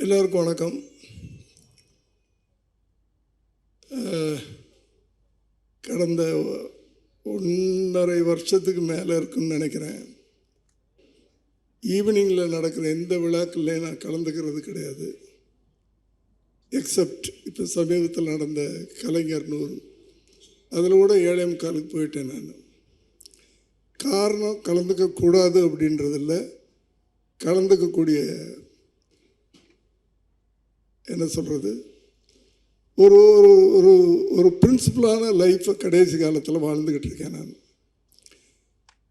எல்லோருக்கும் வணக்கம். கடந்த 1.5 வருஷத்துக்கு மேலே இருக்குன்னு நினைக்கிறேன். ஈவினிங்கில் நடக்கிற எந்த விழாக்கள்லையும் நான் கலந்துக்கிறது கிடையாது. எக்ஸப்ட் இப்போ சமீபத்தில் நடந்த கலைஞர் 100 அதில் கூட 7:45 போயிட்டேன். நான் காரணம் கலந்துக்கக்கூடாது அப்படின்றதில்ல, கலந்துக்கக்கூடிய என்ன சொல்கிறது, ஒரு ஒரு ஒரு பிரின்சிபலான லைஃப்பை கடைசி காலத்தில் வாழ்ந்துக்கிட்டு இருக்கேன். நான்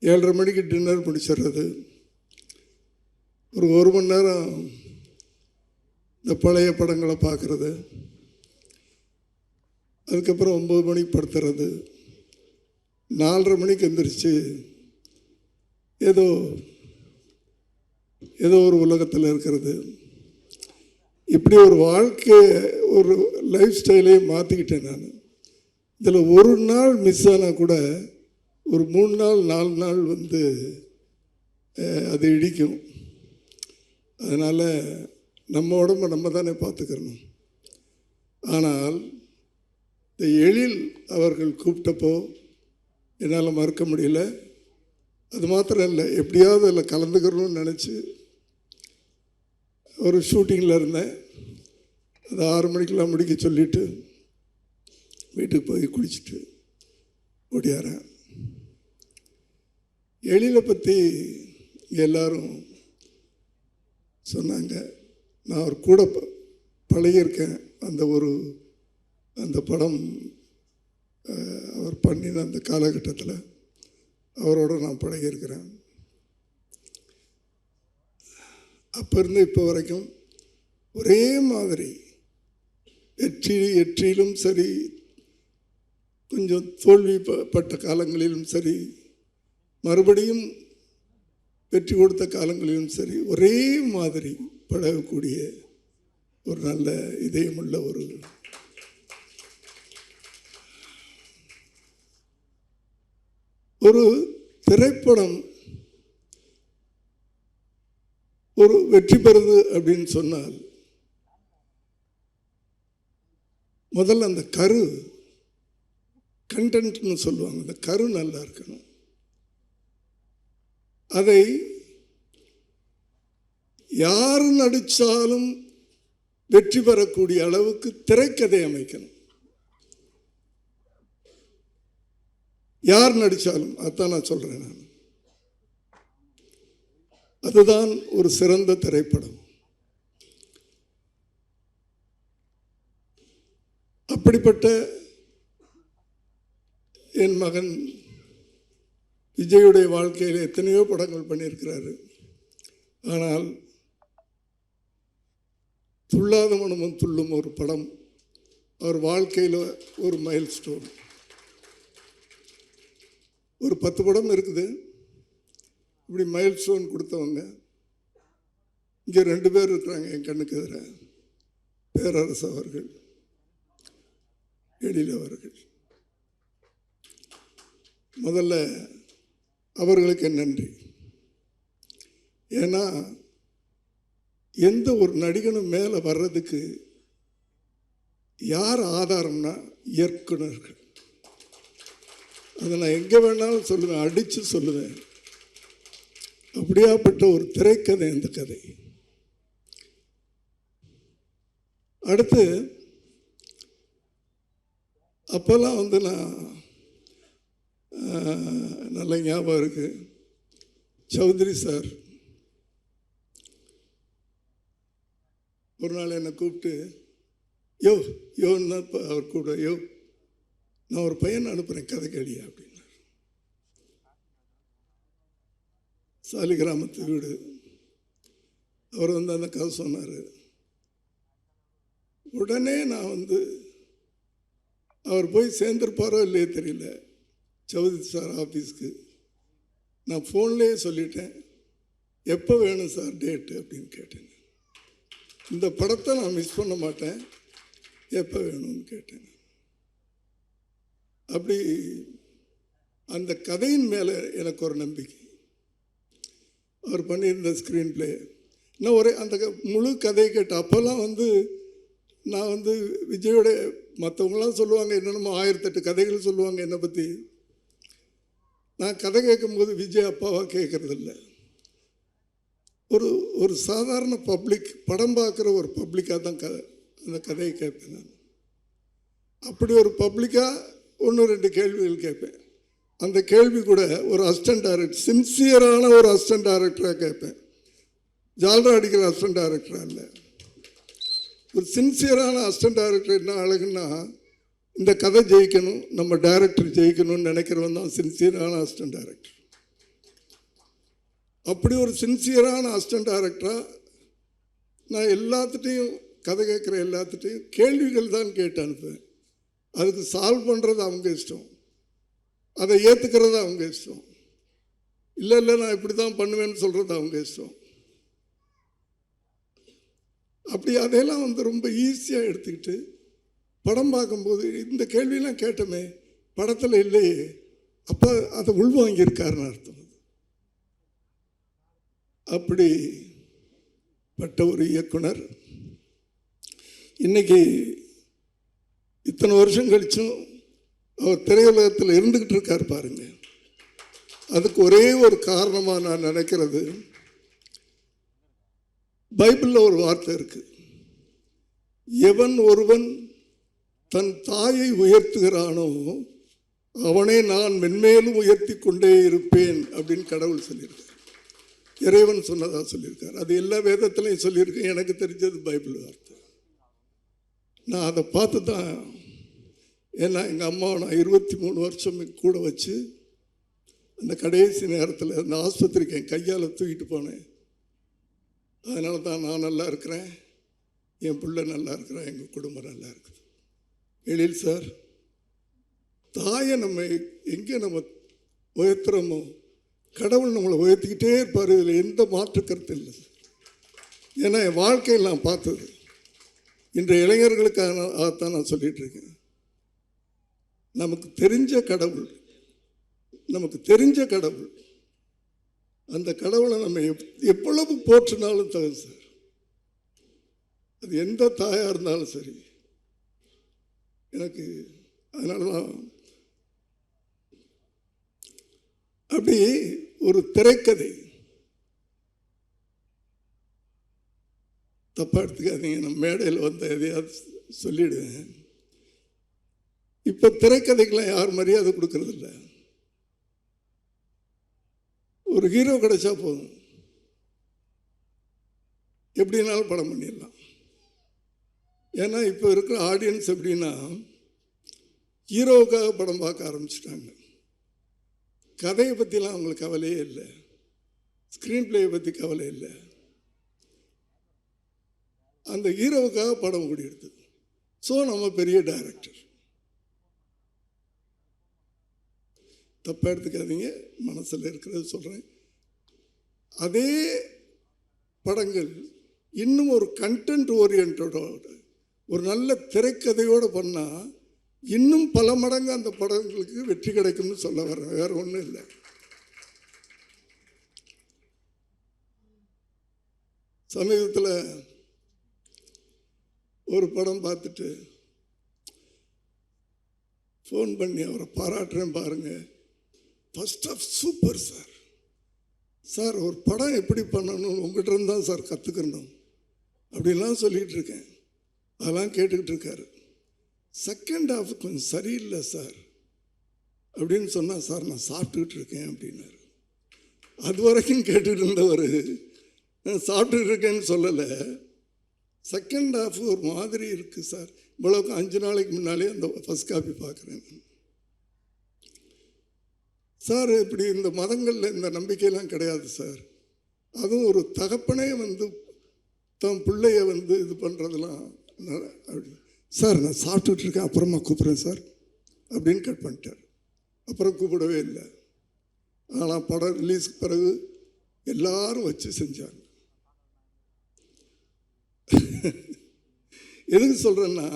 7:30 மணிக்கு டின்னர் முடிச்சிடுறது, ஒரு மணி நேரம் இந்த பழைய படங்களை பார்க்குறது, அதுக்கப்புறம் 9 மணிக்கு படுத்துறது, 4:30 மணிக்கு எந்திரிச்சு ஏதோ ஒரு உலகத்தில் இருக்கிறது. இப்படி ஒரு வாழ்க்கை, ஒரு லைஃப் ஸ்டைலே மாற்றிக்கிட்டேன் நான். இதில் ஒரு நாள் மிஸ் ஆனால் கூட ஒரு 3 நாள் 4 நாள் அது இடிக்கும். அதனால் நம்ம உடம்பை நம்ம தானே பார்த்துக்கிறணும். ஆனால் இந்த எழில் அவர்கள் கூப்பிட்டப்போ என்னால் மறக்க முடியல. அது மாத்திரம் இல்லை, எப்படியாவது அதில் கலந்துக்கிறணும்னு நினச்சி ஒரு ஷூட்டிங்கில் இருந்தேன். அது 6 மணிக்கெலாம் முடிக்க சொல்லிவிட்டு வீட்டுக்கு போய் குளிச்சுட்டு ஓடியாரேன். எழிலை பற்றி எல்லோரும் சொன்னாங்க. நான் அவர் கூட பழகியிருக்கேன். அந்த படம் அவர் பண்ணின அந்த காலகட்டத்தில் அவரோட நான் பழகியிருக்கிறேன். அப்போ இருந்து இப்போ வரைக்கும் ஒரே மாதிரி வெற்றியிலும் சரி, கொஞ்சம் தோல்விப்பட்ட காலங்களிலும் சரி, மறுபடியும் வெற்றி கொடுத்த காலங்களிலும் சரி, ஒரே மாதிரி பழகக்கூடிய ஒரு நல்ல இதயமுள்ள ஒரு திரைப்படம் ஒரு வெற்றி பெறுது அப்படின்னு சொன்னால் முதல்ல அந்த கண்டென்ட்னு சொல்லுவாங்க, அந்த கரு நல்லா இருக்கணும். அதை யார் நடித்தாலும் வெற்றி பெறக்கூடிய அளவுக்கு திரைக்கதை அமைக்கணும். யார் நடித்தாலும், அதான் நான் சொல்கிறேன். நான் அதுதான் ஒரு சிறந்த திரைப்படம். அப்படிப்பட்ட என் மகன் விஜயுடைய வாழ்க்கையில் எத்தனையோ படங்கள் பண்ணியிருக்கிறாரு. ஆனால் துள்ளாத மனமும் துள்ளும் ஒரு படம் அவர் வாழ்க்கையில் ஒரு மைல் ஸ்டோன். ஒரு 10 படம் இருக்குது. இப்படி மைல் ஸ்டோன் கொடுத்தவங்க இங்கே 2 பேர் இருக்கிறாங்க என் கண்ணுக்கு எதிராக. பேரரசு அவர்கள், எழில் அவர்கள். முதல்ல அவர்களுக்கு நன்றி. ஏன்னா எந்த ஒரு நடிகனும் மேலே வர்றதுக்கு யார் ஆதாரம்னா இயக்குனர்கள். அதை நான் எங்கே வேணாலும் சொல்லுவேன், அடித்து சொல்லுவேன். அப்படியாப்பட்ட ஒரு திரைக்கதை அந்த கதை. அடுத்து அப்போல்லாம் நான் நல்ல ஞாபகம் இருக்கு, சௌத்ரி சார் ஒரு நாள் என்னை கூப்பிட்டு, யோன்னா அவர் கூட, நான் ஒரு பையனை அனுப்புகிறேன் கதை கேளியா அப்படின்னு. சாலி கிராமத்து வீடு. அவர் அந்த கதை சொன்னார். உடனே நான் அவர் போய் சேர்ந்துருப்பாரோ இல்லையே தெரியல, சௌத்ரி சார் ஆஃபீஸ்க்கு நான் ஃபோன்லேயே சொல்லிட்டேன், எப்போ வேணும் சார் டேட்டு அப்படின்னு கேட்டேன். இந்த படத்தை நான் மிஸ் பண்ண மாட்டேன், எப்போ வேணும்னு கேட்டேன். அப்படி அந்த கதையின் மேலே எனக்கு ஒரு நம்பிக்கை. அவர் பண்ணியிருந்த ஸ்க்ரீன் பிளே இன்னும் ஒரே அந்த முழு கதையை கேட்டேன். அப்போல்லாம் நான் விஜயோட மற்றவங்களாம் சொல்லுவாங்க, என்னென்னமோ 1008 கதைகள் சொல்லுவாங்க என்னை பற்றி. நான் கதை கேட்கும்போது விஜய் அப்பாவாக கேட்குறதில்ல. ஒரு சாதாரண பப்ளிக், படம் பார்க்குற ஒரு பப்ளிக்காக தான் அந்த கதையை கேட்பேன் நான். அப்படி ஒரு பப்ளிக்காக 1-2 கேள்விகள் கேட்பேன். அந்த கேள்வி கூட ஒரு அசிஸ்டன்ட் டைரக்டர், சின்சியரான ஒரு அசிஸ்டன்ட் டைரக்டராக கேட்பேன். ஜால்ரா அடிக்கிற அசிஸ்டன்ட் டைரக்டராக இல்லை, ஒரு சின்சியரான அசிஸ்டன்ட் டைரக்டர். என்ன அழகுன்னா, இந்த கதை ஜெயிக்கணும், நம்ம டைரக்டர் ஜெயிக்கணும்னு நினைக்கிறவன் தான் சின்சியரான அசிஸ்டன்ட் டைரக்டர். அப்படி ஒரு சின்சியரான அசிஸ்டன்ட் டைரக்டராக நான் எல்லாத்துட்டையும், கதை கேட்குற எல்லாத்துட்டையும் கேள்விகள் தான் கேட்டு அனுப்புவேன். அதுக்கு சால்வ் பண்ணுறது அவங்க இஷ்டம், அதை ஏற்றுக்கிறது அவங்க இஷ்டம். இல்லை நான் இப்படி தான் பண்ணுவேன்னு சொல்கிறது அவங்க இஷ்டம். அப்படி அதையெல்லாம் ரொம்ப ஈஸியாக எடுத்துக்கிட்டு படம் பார்க்கும்போது இந்த கேள்வியெல்லாம் கேட்டோமே, படத்தில் இல்லையே, அப்போ அதை உள்வாங்கியிருக்காருன்னு அர்த்தம். அப்படிப்பட்ட ஒரு இயக்குனர் இன்னைக்கு இத்தனை வருஷம் கழிச்சும் அவர் திரையுலகத்தில் இருந்துக்கிட்டு இருக்கார் பாருங்க. அதுக்கு ஒரே ஒரு காரணமாக நான் நினைக்கிறது, பைபிளில் ஒரு வார்த்தை இருக்கு, எவன் ஒருவன் தன் தாயை உயர்த்துகிறானோ அவனை நான் மென்மேலும் உயர்த்தி கொண்டே இருப்பேன் அப்படின்னு கடவுள் சொல்லியிருக்கார். இறைவன் சொன்னதாக சொல்லியிருக்கார். அது எல்லா வேதத்திலையும் சொல்லியிருக்கேன். எனக்கு தெரிஞ்சது பைபிள் வார்த்தை. நான் அதை பார்த்து தான், ஏன்னா எங்கள் அம்மாவை நான் 23 வருஷம் கூட வச்சு அந்த கடைசி நேரத்தில் அந்த ஆஸ்பத்திரிக்கு என் கையால் தூக்கிட்டு போனேன். அதனால தான் நான் நல்லா இருக்கிறேன், என் பிள்ளை நல்லா இருக்கிறேன், எங்கள் குடும்பம் நல்லா இருக்குது. எழில் சார், தாயை நம்ம எங்கே நம்ம உயர்த்துறோமோ கடவுள் நம்மளை உயர்த்திக்கிட்டே இருப்பார். இதில் எந்த மாற்று கருத்து இல்லை. ஏன்னா என் வாழ்க்கையில் நான் பார்த்தது, இன்றைய இளைஞர்களுக்காக அதைத்தான் நான் சொல்லிகிட்டு இருக்கேன். நமக்கு தெரிஞ்ச கடவுள், அந்த கடவுளை நம்ம எவ்வளவு போற்றினாலும் தகுது சார். அது எந்த தாயாக இருந்தாலும் சரி. எனக்கு அதனால தான் அப்படி ஒரு திரைக்கதை, தப்பாக எடுத்துக்காதீங்க, நம்ம மேடையில் எதையாவது சொல்லிடுவேன். இப்போ திரைக்கதைக்கெல்லாம் யார் மரியாதை கொடுக்கறதில்ல. ஒரு ஹீரோ கிடைச்சா போதும், எப்படினாலும் படம் பண்ணிடலாம். ஏன்னா இப்போ இருக்கிற ஆடியன்ஸ் எப்படின்னா, ஹீரோவுக்காக படம் பார்க்க ஆரம்பிச்சிட்டாங்க. கதையை பற்றிலாம் அவங்களுக்கு கவலையே இல்லை, ஸ்க்ரீன் பிளேயை பற்றி கவலை இல்லை. அந்த ஹீரோவுக்காக படம் ஓடிடுது. ஸோ நம்ம பெரிய டைரக்டர். தப்பாக எடுத்துக்காதீங்க, மனசில் இருக்கிறது சொல்கிறேன். அதே படங்கள் இன்னும் ஒரு கண்டென்ட் ஓரியன்டோட, ஒரு நல்ல திரைக்கதையோடு பண்ணால் இன்னும் பல மடங்கு அந்த படங்களுக்கு வெற்றி கிடைக்கும்னு சொல்ல வர்றேன், வேறு ஒன்றும் இல்லை. சமீபத்தில் ஒரு படம் பார்த்துட்டு ஃபோன் பண்ணி அவரை பாராட்டுறேன் பாருங்கள், first of super sir. Sir ஒரு படம் எப்படி பண்ணணும்னு உங்கள்கிட்ட இருந்தால் சார் கற்றுக்கணும் அப்படின்லாம் சொல்லிகிட்டு இருக்கேன். அதெல்லாம் கேட்டுக்கிட்டு இருக்காரு. செகண்ட் ஹாஃப் கொஞ்சம் சரியில்லை சார் அப்படின்னு சொன்னால், சார் நான் சாப்பிட்டுக்கிட்டு இருக்கேன் அப்படின்னாரு. அது வரைக்கும் கேட்டுட்டு இருந்தவர் நான் சாப்பிட்டுட்டு இருக்கேன்னு சொல்லலை, செகண்ட் ஹாஃப் ஒரு மாதிரி இருக்குது சார், இவ்வளோக்கு 5 நாளைக்கு முன்னாலே அந்த ஃபஸ்ட் காப்பி பார்க்குறேன் சார். இப்படி இந்த மதங்களில் இந்த நம்பிக்கையெல்லாம் கிடையாது சார். அதுவும் ஒரு தகப்பனே தன் பிள்ளைய இது பண்ணுறதுலாம் அப்படி சார், நான் சாப்பிட்டுட்டு இருக்கேன், அப்புறமா கூப்பிட்றேன் சார் அப்படின்னு கட் பண்ணிட்டார். அப்புறம் கூப்பிடவே இல்லை. ஆனால் படம் ரிலீஸ்க்கு பிறகு எல்லாரும் வச்சு செஞ்சாங்க. எதுக்கு சொல்கிறேன்னா,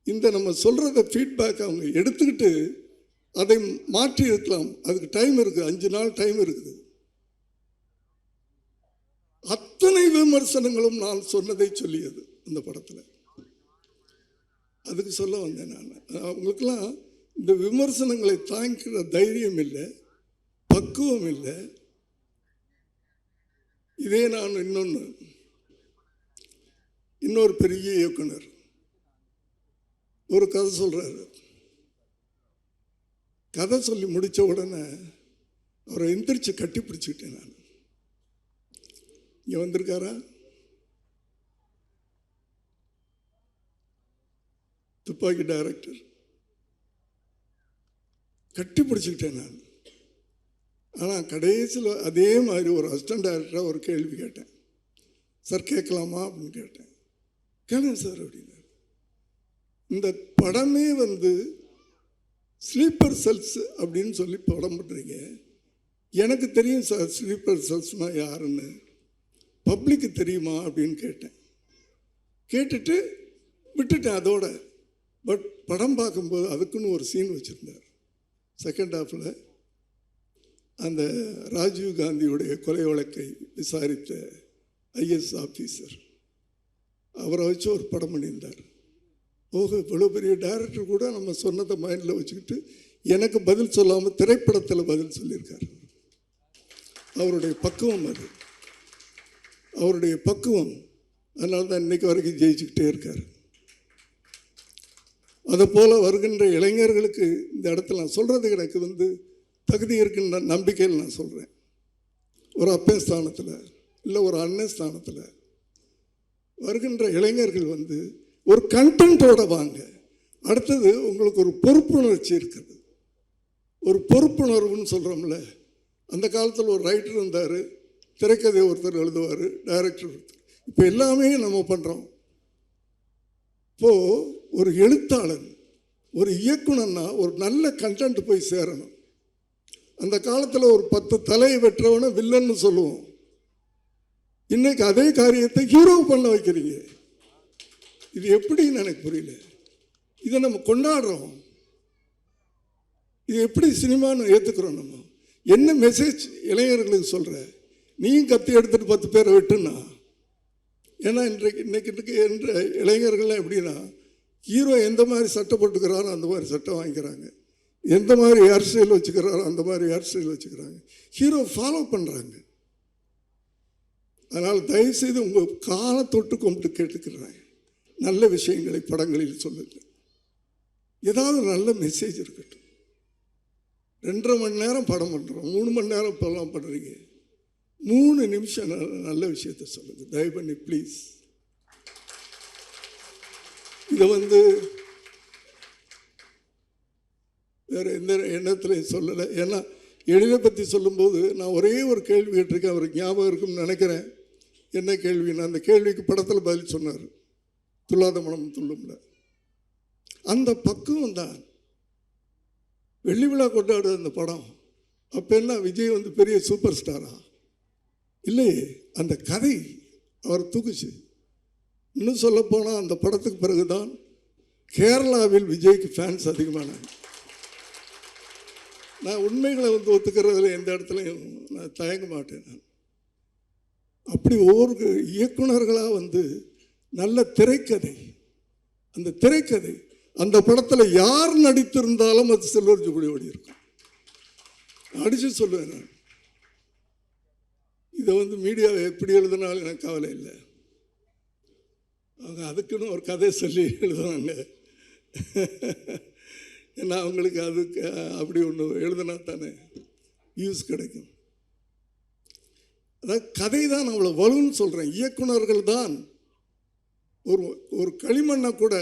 இந்த நம்ம சொல்கிறத ஃபீட்பேக் அவங்க எடுத்துக்கிட்டு அதை மாற்றி இருக்கலாம். அதுக்கு டைம் இருக்குது, 5 நாள் டைம் இருக்குது. அத்தனை விமர்சனங்களும் நான் சொன்னதை சொல்லியது இந்த படத்தில். அதுக்கு சொல்ல வந்தேன் நான். அவங்களுக்கெல்லாம் இந்த விமர்சனங்களை தாங்கிக்கிற தைரியம் இல்லை, பக்குவம் இல்லை. இதே நான் இன்னொரு பெரிய இயக்குனர் ஒரு கதை சொல்கிறாரு. கதை சொல்லி முடித்த உடனே அவரை எந்திரிச்சு கட்டி பிடிச்சிக்கிட்டேன் நான். இங்கே வந்திருக்காரா? துப்பாக்கி டைரக்டர். கட்டி பிடிச்சிக்கிட்டேன் நான். ஆனால் கடைசியில் அதே மாதிரி ஒரு அசிஸ்டன்ட் டைரக்டராக ஒரு கேள்வி கேட்டேன். சார் கேட்கலாமா அப்படின்னு கேட்டேன். கேளுங்க சார் அப்படின்னு. இந்த படமே ஸ்லீப்பர் செல்ஸ் அப்படின்னு சொல்லி படம் பண்ணுறீங்க. எனக்கு தெரியும் சார் ஸ்லீப்பர் செல்ஸ்னால் யாருன்னு, பப்ளிக்கு தெரியுமா அப்படின்னு கேட்டேன். கேட்டுட்டு விட்டுட்டேன் அதோட. பட் படம் பார்க்கும்போது அதுக்குன்னு ஒரு சீன் வச்சுருந்தார். செகண்ட் ஹாஃபில் அந்த ராஜீவ் காந்தியுடைய கொலை வழக்கை விசாரித்த ஐஎஸ் ஆஃபீஸர், அவரை வச்சு ஒரு படம் பண்ணியிருந்தார். ஓஹோ, இவ்வளோ பெரிய டைரக்டர் கூட நம்ம சொன்னதை மைண்டில் வச்சுக்கிட்டு எனக்கு பதில் சொல்லாமல் திரைப்படத்தில் பதில் சொல்லியிருக்கார். அவருடைய பக்குவம் அது, அவருடைய பக்குவம். அதனால தான் இன்றைக்கு வரைக்கும் ஜெயிச்சுக்கிட்டே இருக்கார். அதை போல் வருகின்ற இளைஞர்களுக்கு இந்த இடத்துல நான் சொல்கிறது எனக்கு தகுதி இருக்கின்ற நம்பிக்கையில் நான் சொல்கிறேன். ஒரு அப்பன் ஸ்தானத்தில் இல்லை ஒரு அண்ணன் ஸ்தானத்தில் வருகின்ற இளைஞர்கள் ஒரு கண்டென்ட்டோட வாங்க. அடுத்தது உங்களுக்கு ஒரு பொறுப்புணர்ச்சி இருக்குது. ஒரு பொறுப்புணர்வுன்னு சொல்கிறோம்ல, அந்த காலத்தில் ஒரு ரைட்டர் இருந்தார், திரைக்கதை ஒருத்தர் எழுதுவார், டைரக்டர் ஒருத்தர். இப்போ எல்லாமே நம்ம பண்ணுறோம். இப்போது ஒரு எழுத்தாளன், ஒரு இயக்குனர்னா ஒரு நல்ல கண்டென்ட் போய் சேரணும். அந்த காலத்தில் ஒரு 10 தலையை வெற்றவனை வில்லன்னு சொல்லுவோம். இன்னைக்கு அதே காரியத்தை ஹீரோ பண்ண வைக்கிறீங்க. இது எப்படின்னு எனக்கு புரியல. இதை நம்ம கொண்டாடுறோம். இது எப்படி சினிமான்னு ஏற்றுக்கிறோம்? நம்ம என்ன மெசேஜ் இளைஞர்களுக்கு சொல்கிற? நீயும் கத்தி எடுத்துகிட்டு 10 பேரை வெட்டுனா? ஏன்னா இன்னைக்கு என்ற இளைஞர்கள்லாம் எப்படின்னா, ஹீரோ எந்த மாதிரி சட்டை போட்டுக்கிறாரோ அந்த மாதிரி சட்டை வாங்கிக்கிறாங்க, எந்த மாதிரி ஹேர் ஸ்டைல் வச்சுக்கிறாரோ அந்த மாதிரி ஹேர் ஸ்டைல் வச்சுக்கிறாங்க. ஹீரோ ஃபாலோ பண்ணுறாங்க. அதனால் தயவுசெய்து உங்கள் காலை தொட்டு கும்பிட்டு கேட்டுக்கிறேன், நல்ல விஷயங்களை படங்களில் சொல்லுங்கள். ஏதாவது நல்ல மெசேஜ் இருக்கட்டும். 2.5 மணி நேரம் படம் பண்ணுறோம், 3 மணி நேரம் இப்போல்லாம் பண்ணுறீங்க. 3 நிமிஷம் நல்ல விஷயத்த சொல்லுங்கள் தயவு பண்ணி ப்ளீஸ். இதை வேறு எந்த எண்ணத்துலையும் சொல்லலை. ஏன்னா எழிலை பற்றி சொல்லும்போது நான் ஒரே ஒரு கேள்வி கேட்டிருக்கேன், அவருக்கு ஞாபகம் இருக்குன்னு நினைக்கிறேன். என்ன கேள்வின்னா, அந்த கேள்விக்கு படத்தில் பதில் சொன்னார், துள்ளாத மனம் துள்ளும்ல. அந்த பக்குவம் தான் வெள்ளி விழா கொண்டாடுற அந்த படம். அப்போ என்ன விஜய் பெரிய சூப்பர் ஸ்டாரா? இல்லையே, அந்த கதை அவர் தூக்குச்சு. இன்னும் சொல்லப்போனால் அந்த படத்துக்கு பிறகுதான் கேரளாவில் விஜய்க்கு ஃபேன்ஸ் அதிகமானாங்க. நான் உண்மைகளை ஒத்துக்கிறதுல எந்த இடத்துலையும் நான் தயங்க மாட்டேன். நான் அப்படி ஒவ்வொரு இயக்குனர்களாக நல்ல திரைக்கதை, அந்த திரைக்கதை அந்த படத்தில் யார் நடித்திருந்தாலும் அது சில்வர் ஜூபிலி ஓடி இருக்கும். அடித்து சொல்லுவேன் நான். இதை மீடியாவை எப்படி எழுதினாலும் எனக்கு கவலை இல்லை. அவங்க அதுக்குன்னு ஒரு கதை சொல்லி எழுதுவாங்க. ஏன்னா அவங்களுக்கு அதுக்கு அப்படி ஒன்று எழுதுனா தானே வியூஸ் கிடைக்கும். அதாவது கதை தான் அவ்வளோ வலுன்னு சொல்கிறேன். இயக்குனர்கள் தான் ஒரு களிமண்ணை கூட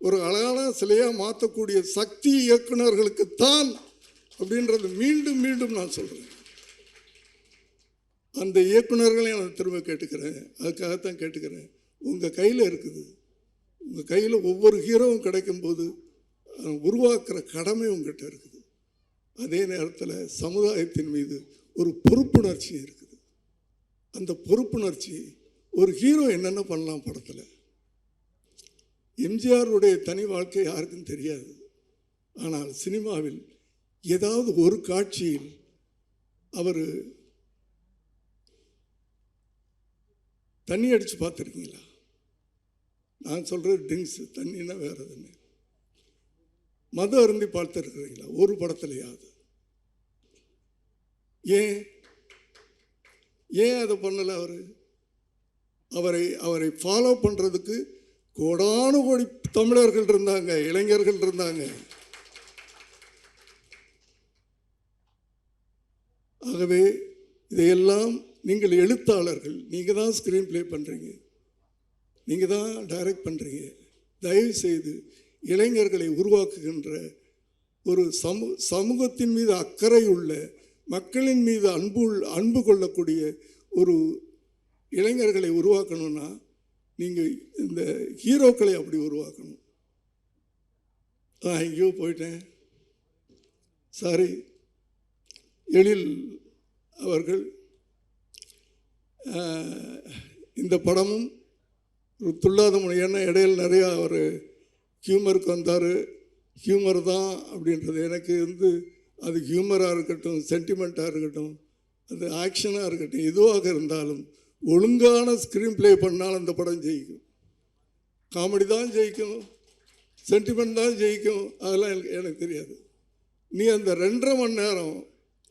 ஒரு அழகான சிலையாக மாற்றக்கூடிய சக்தி இயக்குனர்களுக்கு தான் அப்படின்றது மீண்டும் மீண்டும் நான் சொல்கிறேன். அந்த இயக்குனர்களையும் நான் திரும்ப கேட்டுக்கிறேன். அதுக்காகத்தான் கேட்டுக்கிறேன். உங்கள் கையில் இருக்குது. உங்கள் கையில் ஒவ்வொரு ஹீரோவும் கிடைக்கும்போது உருவாக்குற கடமை உங்கள்கிட்ட இருக்குது. அதே நேரத்தில் சமுதாயத்தின் மீது ஒரு பொறுப்புணர்ச்சி இருக்குது. அந்த பொறுப்புணர்ச்சி ஒரு ஹீரோ என்னென்ன பண்ணலாம் படத்தில். எம்ஜிஆருடைய தனி வாழ்க்கை யாருக்கும் தெரியாது. ஆனால் சினிமாவில் ஏதாவது ஒரு காட்சியில் அவர் தண்ணி அடித்து பார்த்துருக்கீங்களா? நான் சொல்கிறது ட்ரிங்க்ஸு, தண்ணின்னா வேறு தண்ணி. மது அருந்தி பார்த்துருக்குறீங்களா ஒரு படத்துலையாவது? ஏன் அதை பண்ணலை? அவரை ஃபாலோ பண்ணுறதுக்கு கோடானு கோடி தமிழர்கள் இருந்தாங்க, இளைஞர்கள் இருந்தாங்க. ஆகவே இதையெல்லாம் நீங்கள் எழுத்தாளர்கள், நீங்கள் தான் ஸ்க்ரீன் ப்ளே பண்ணுறீங்க, நீங்கள் தான் டைரக்ட் பண்ணுறீங்க. தயவு செய்து இளைஞர்களை உருவாக்குகின்ற ஒரு சமூகத்தின் மீது அக்கறை உள்ள, மக்களின் மீது அன்பு கொள்ளக்கூடிய ஒரு இளைஞர்களை உருவாக்கணும்னா நீங்கள் இந்த ஹீரோக்களை அப்படி உருவாக்கணும். எங்கேயோ போயிட்டேன், சாரி. எழில் அவர்கள் இந்த படமும் ஒரு துள்ளாத மொழி, ஏன்னா இடையில் நிறையா அவர் ஹியூமருக்கு வந்தார். ஹியூமர் தான் அப்படின்றது எனக்கு அது ஹியூமராக இருக்கட்டும், சென்டிமெண்ட்டாக இருக்கட்டும், அது ஆக்ஷனாக இருக்கட்டும், எதுவாக இருந்தாலும் ஒழுங்கான ஸ்க்ரீன் ப்ளே பண்ணால் அந்த படம் ஜெயிக்கும். காமெடி தான் ஜெயிக்கும், சென்டிமெண்ட் தான் ஜெயிக்கும், அதெல்லாம் எனக்கு தெரியாது. நீ அந்த 2.5 மணி நேரம்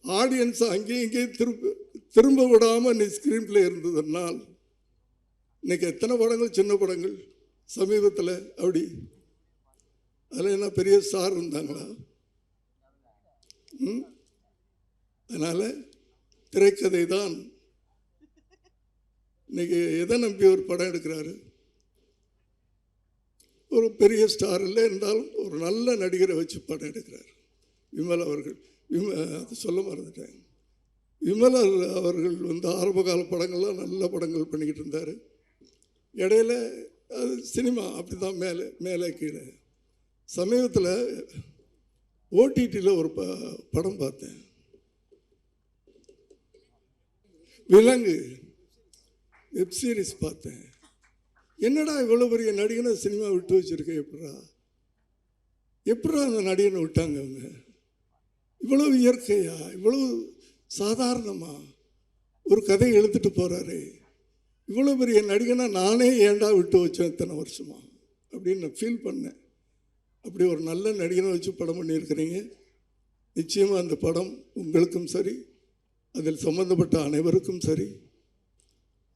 ஆடியன்ஸை அங்கேயும் இங்கேயும் திரும்ப விடாமல் நீ ஸ்க்ரீன் ப்ளே இருந்ததுனால் இன்றைக்கி எத்தனை படங்கள், சின்ன படங்கள் சமீபத்தில் அப்படி அதில் என்ன பெரிய ஸ்டார் இருந்தாங்களா? அதனால் திரைக்கதை தான். இன்றைக்கி எதை நம்பி ஒரு படம் எடுக்கிறாரு? ஒரு பெரிய ஸ்டார் இல்லை இருந்தாலும் ஒரு நல்ல நடிகரை வச்சு படம் எடுக்கிறார். விமல் அவர்கள், அது சொல்ல மறந்துட்டேன். விமல் அவர்கள் ஆரம்பகால படங்கள்லாம் நல்ல படங்கள் பண்ணிக்கிட்டு இருந்தார். இடையில அது சினிமா அப்படி தான் மேலே கீழே. சமீபத்தில் ஓடிடியில் ஒரு படம் பார்த்தேன், விலங்கு வெப்சீரிஸ் பார்த்தேன். என்னடா இவ்வளோ பெரிய நடிகனை சினிமா விட்டு வச்சுருக்கேன், எப்படா அந்த நடிகனை விட்டாங்க அவங்க? இவ்வளவு இயற்கையா, இவ்வளவு சாதாரணமா ஒரு கதையை எழுத்துட்டு போகிறாரு. இவ்வளோ பெரிய நடிகனை நானே ஏண்டா விட்டு வச்சேன் இத்தனை வருஷமா அப்படின்னு நான் ஃபீல் பண்ணேன். அப்படி ஒரு நல்ல நடிகனை வச்சு படம் பண்ணியிருக்கிறீங்க. நிச்சயமாக அந்த படம் உங்களுக்கும் சரி, அதில் சம்பந்தப்பட்ட அனைவருக்கும் சரி,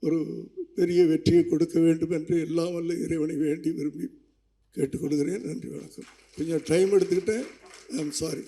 ஒரு பெரிய வெற்றியை கொடுக்க வேண்டும் என்று எல்லாம் வல்ல இறைவனை வேண்டி விரும்பி கேட்டுக்கொள்கிறேன். நன்றி, வணக்கம். கொஞ்சம் டைம் எடுத்துக்கிட்டேன், ஐ ஆம் சாரி.